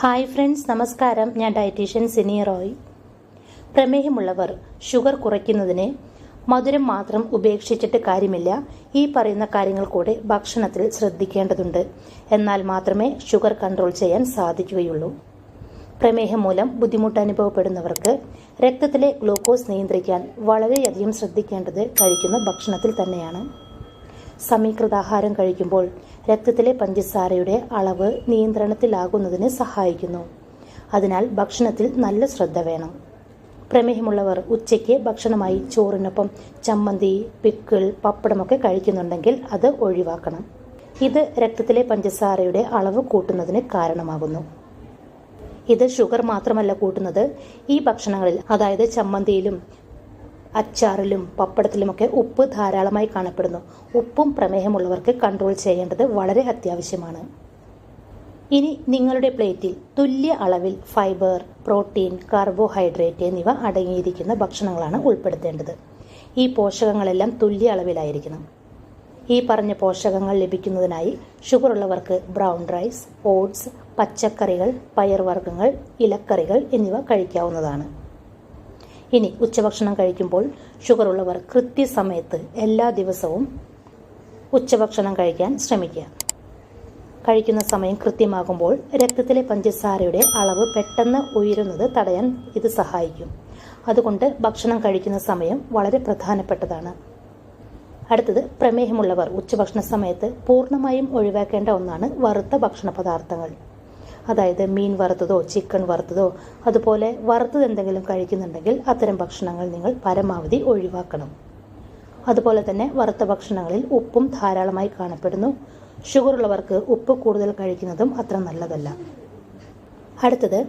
Hi friends, നമസ്കാരം. ഞാൻ dietitian Sini Roy. പ്രമേഹമുള്ളവർ sugar കുറയ്ക്കുന്നതിന് മധുരം മാത്രം ഉപേക്ഷിച്ചിട്ട് കാര്യമില്ല. ഈ പറയുന്ന കാര്യങ്ങൾ കൂടെ ഭക്ഷണത്തിൽ ശ്രദ്ധിക്കേണ്ടതുണ്ട്. എന്നാൽ മാത്രമേ ഷുഗർ കൺട്രോൾ ചെയ്യാൻ സാധിക്കുകയുള്ളൂ. പ്രമേഹം മൂലം ബുദ്ധിമുട്ട് അനുഭവപ്പെടുന്നവർക്ക് രക്തത്തിലെ ഗ്ലൂക്കോസ് നിയന്ത്രിക്കാൻ വളരെയധികം ശ്രദ്ധിക്കേണ്ടത് കഴിക്കുന്ന ഭക്ഷണത്തിൽ തന്നെയാണ്. സമീകൃതാഹാരം കഴിക്കുമ്പോൾ രക്തത്തിലെ പഞ്ചസാരയുടെ അളവ് നിയന്ത്രണത്തിലാകുന്നതിന് സഹായിക്കുന്നു. അതിനാൽ ഭക്ഷണത്തിൽ നല്ല ശ്രദ്ധ വേണം. പ്രമേഹമുള്ളവർ ഉച്ചയ്ക്ക് ഭക്ഷണമായി ചോറിനൊപ്പം ചമ്മന്തി, പിക്കിൾ, പപ്പടമൊക്കെ കഴിക്കുന്നുണ്ടെങ്കിൽ അത് ഒഴിവാക്കണം. ഇത് രക്തത്തിലെ പഞ്ചസാരയുടെ അളവ് കൂട്ടുന്നതിന് കാരണമാകുന്നു. ഇത് ഷുഗർ മാത്രമല്ല കൂട്ടുന്നത്. ഈ ഭക്ഷണങ്ങളിൽ, അതായത് ചമ്മന്തിയിലും അച്ചാറിലും പപ്പടത്തിലുമൊക്കെ ഉപ്പ് ധാരാളമായി കാണപ്പെടുന്നു. ഉപ്പും പ്രമേഹമുള്ളവർക്ക് കൺട്രോൾ ചെയ്യേണ്ടത് വളരെ അത്യാവശ്യമാണ്. ഇനി നിങ്ങളുടെ പ്ലേറ്റിൽ തുല്യ അളവിൽ ഫൈബർ, പ്രോട്ടീൻ, കാർബോഹൈഡ്രേറ്റ് എന്നിവ അടങ്ങിയിരിക്കുന്ന ഭക്ഷണങ്ങളാണ് ഉൾപ്പെടുത്തേണ്ടത്. ഈ പോഷകങ്ങളെല്ലാം തുല്യ അളവിലായിരിക്കണം. ഈ പറഞ്ഞ പോഷകങ്ങൾ ലഭിക്കുന്നതിനായി ഷുഗർ ഉള്ളവർക്ക് ബ്രൗൺ റൈസ്, ഓട്സ്, പച്ചക്കറികൾ, പയർവർഗ്ഗങ്ങൾ, ഇലക്കറികൾ എന്നിവ കഴിക്കാവുന്നതാണ്. ഇനി ഉച്ചഭക്ഷണം കഴിക്കുമ്പോൾ ഷുഗർ ഉള്ളവർ കൃത്യസമയത്ത് എല്ലാ ദിവസവും ഉച്ചഭക്ഷണം കഴിക്കാൻ ശ്രമിക്കുക. കഴിക്കുന്ന സമയം കൃത്യമാകുമ്പോൾ രക്തത്തിലെ പഞ്ചസാരയുടെ അളവ് പെട്ടെന്ന് ഉയരുന്നത് തടയാൻ ഇത് സഹായിക്കും. അതുകൊണ്ട് ഭക്ഷണം കഴിക്കുന്ന സമയം വളരെ പ്രധാനപ്പെട്ടതാണ്. അടുത്തത്, പ്രമേഹമുള്ളവർ ഉച്ചഭക്ഷണ സമയത്ത് പൂർണ്ണമായും ഒഴിവാക്കേണ്ട ഒന്നാണ് വറുത്ത ഭക്ഷണ പദാർത്ഥങ്ങൾ. അതായത് മീൻ വറുത്തതോ ചിക്കൻ വറുത്തതോ അതുപോലെ വറുത്തത് എന്തെങ്കിലും കഴിക്കുന്നുണ്ടെങ്കിൽ അത്തരം ഭക്ഷണങ്ങൾ നിങ്ങൾ പരമാവധി ഒഴിവാക്കണം. അതുപോലെ തന്നെ വറുത്ത ഭക്ഷണങ്ങളിൽ ഉപ്പും ധാരാളമായി കാണപ്പെടുന്നു. ഷുഗർ ഉള്ളവർക്ക് ഉപ്പ് കൂടുതൽ കഴിക്കുന്നതും അത്ര നല്ലതല്ല. അടുത്തത്,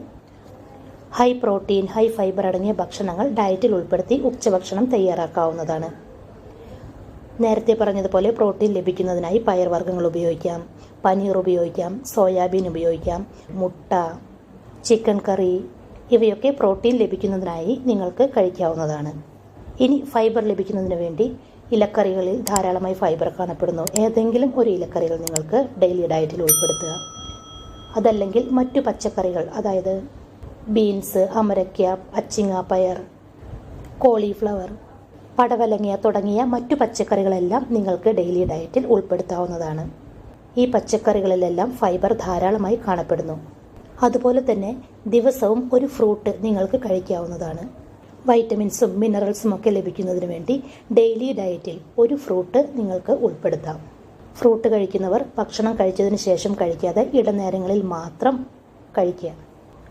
ഹൈ പ്രോട്ടീൻ, ഹൈ ഫൈബർ അടങ്ങിയ ഭക്ഷണങ്ങൾ ഡയറ്റിൽ ഉൾപ്പെടുത്തി ഉച്ചഭക്ഷണം തയ്യാറാക്കാവുന്നതാണ്. നേരത്തെ പറഞ്ഞതുപോലെ പ്രോട്ടീൻ ലഭിക്കുന്നതിനായി പയർവർഗ്ഗങ്ങൾ ഉപയോഗിക്കാം, പനീർ ഉപയോഗിക്കാം, സോയാബീൻ ഉപയോഗിക്കാം, മുട്ട, ചിക്കൻ കറി ഇവയൊക്കെ പ്രോട്ടീൻ ലഭിക്കുന്നതിനായി നിങ്ങൾക്ക് കഴിക്കാവുന്നതാണ്. ഇനി ഫൈബർ ലഭിക്കുന്നതിന് വേണ്ടി ഇലക്കറികളിൽ ധാരാളമായി ഫൈബർ കാണപ്പെടുന്നു. ഏതെങ്കിലും ഒരു ഇലക്കറികൾ നിങ്ങൾക്ക് ഡെയിലി ഡയറ്റിൽ ഉൾപ്പെടുത്തുക. അതല്ലെങ്കിൽ മറ്റു പച്ചക്കറികൾ, അതായത് ബീൻസ്, അമരയ്ക്ക, അച്ചിങ്ങ, പയർ, കോളിഫ്ലവർ, പടവലങ്ങ തുടങ്ങിയ മറ്റു പച്ചക്കറികളെല്ലാം നിങ്ങൾക്ക് ഡെയിലി ഡയറ്റിൽ ഉൾപ്പെടുത്താവുന്നതാണ്. ഈ പച്ചക്കറികളിലെല്ലാം ഫൈബർ ധാരാളമായി കാണപ്പെടുന്നു. അതുപോലെ തന്നെ ദിവസവും ഒരു ഫ്രൂട്ട് നിങ്ങൾക്ക് കഴിക്കാവുന്നതാണ്. വൈറ്റമിൻസും മിനറൽസും ഒക്കെ ലഭിക്കുന്നതിന് വേണ്ടി ഡെയിലി ഡയറ്റിൽ ഒരു ഫ്രൂട്ട് നിങ്ങൾക്ക് ഉൾപ്പെടുത്താം. ഫ്രൂട്ട് കഴിക്കുന്നവർ ഭക്ഷണം കഴിച്ചതിന് ശേഷം കഴിക്കാതെ ഇടനേരങ്ങളിൽ മാത്രം കഴിക്കുക.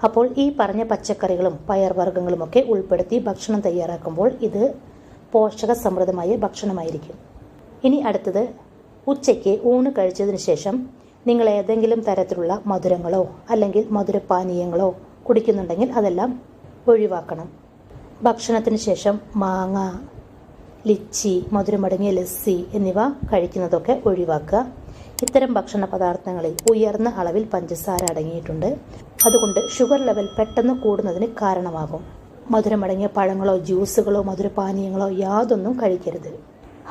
അപ്പോൾ ഈ പറഞ്ഞ പച്ചക്കറികളും പയർവർഗ്ഗങ്ങളുമൊക്കെ ഉൾപ്പെടുത്തി ഭക്ഷണം തയ്യാറാക്കുമ്പോൾ ഇത് പോഷക സമൃദ്ധമായ ഭക്ഷണമായിരിക്കും. ഇനി അടുത്തത്, ഉച്ചയ്ക്ക് ഊണ് കഴിച്ചതിന് ശേഷം നിങ്ങൾ ഏതെങ്കിലും തരത്തിലുള്ള മധുരങ്ങളോ അല്ലെങ്കിൽ മധുരപാനീയങ്ങളോ കുടിക്കുന്നുണ്ടെങ്കിൽ അതെല്ലാം ഒഴിവാക്കണം. ഭക്ഷണത്തിന് ശേഷം മാങ്ങ, ലിച്ചി, മധുരമടങ്ങിയ ലസ്സി എന്നിവ കഴിക്കുന്നതൊക്കെ ഒഴിവാക്കുക. ഇത്തരം ഭക്ഷണ പദാർത്ഥങ്ങളിൽ ഉയർന്ന അളവിൽ പഞ്ചസാര അടങ്ങിയിട്ടുണ്ട്. അതുകൊണ്ട് ഷുഗർ ലെവൽ പെട്ടെന്ന് കൂടുന്നതിന് കാരണമാകും. മധുരമടങ്ങിയ പഴങ്ങളോ ജ്യൂസുകളോ മധുരപാനീയങ്ങളോ യാതൊന്നും കഴിക്കരുത്.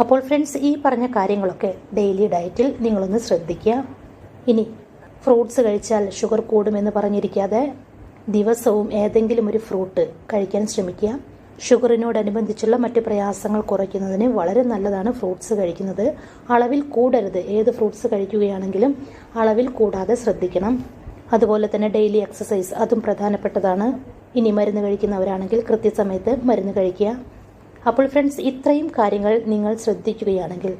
അപ്പോൾ ഫ്രണ്ട്സ്, ഈ പറഞ്ഞ കാര്യങ്ങളൊക്കെ ഡെയിലി ഡയറ്റിൽ നിങ്ങളൊന്ന് ശ്രദ്ധിക്കുക. ഇനി ഫ്രൂട്ട്സ് കഴിച്ചാൽ ഷുഗർ കൂടുമെന്ന് പറഞ്ഞിരിക്കാതെ ദിവസവും ഏതെങ്കിലും ഒരു ഫ്രൂട്ട് കഴിക്കാൻ ശ്രമിക്കുക. ഷുഗറിനോടനുബന്ധിച്ചുള്ള മറ്റ് പ്രയാസങ്ങൾ കുറയ്ക്കുന്നതിന് വളരെ നല്ലതാണ് ഫ്രൂട്ട്സ് കഴിക്കുന്നത്. അളവിൽ കൂടരുത്. ഏത് ഫ്രൂട്ട്സ് കഴിക്കുകയാണെങ്കിലും അളവിൽ കൂടാതെ ശ്രദ്ധിക്കണം. അതുപോലെ തന്നെ ഡെയിലി എക്സസൈസ്, അതും പ്രധാനപ്പെട്ടതാണ്. ഇനി മരുന്ന് കഴിക്കുന്നവരാണെങ്കിൽ കൃത്യസമയത്ത് മരുന്ന് കഴിക്കുക. അപ്പോൾ ഫ്രണ്ട്സ്, ഇത്രയും കാര്യങ്ങൾ നിങ്ങൾ ശ്രദ്ധിക്കുകയാണെങ്കിൽ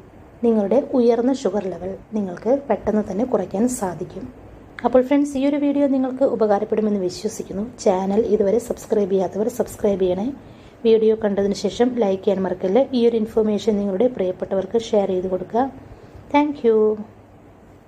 നിങ്ങളുടെ ഉയർന്ന ഷുഗർ ലെവൽ നിങ്ങൾക്ക് പെട്ടെന്ന് തന്നെ കുറയ്ക്കാൻ സാധിക്കും. അപ്പോൾ ഫ്രണ്ട്സ്, ഈ ഒരു വീഡിയോ നിങ്ങൾക്ക് ഉപകാരപ്പെടുമെന്ന് വിശ്വസിക്കുന്നു. ചാനൽ ഇതുവരെ സബ്സ്ക്രൈബ് ചെയ്യാത്തവർ സബ്സ്ക്രൈബ് ചെയ്യണേ. വീഡിയോ കണ്ടതിന് ശേഷം ലൈക്ക് ചെയ്യാൻ മറക്കല്ല. ഈ ഒരു ഇൻഫർമേഷൻ നിങ്ങളുടെ പ്രിയപ്പെട്ടവർക്ക് ഷെയർ ചെയ്ത് കൊടുക്കുക. താങ്ക്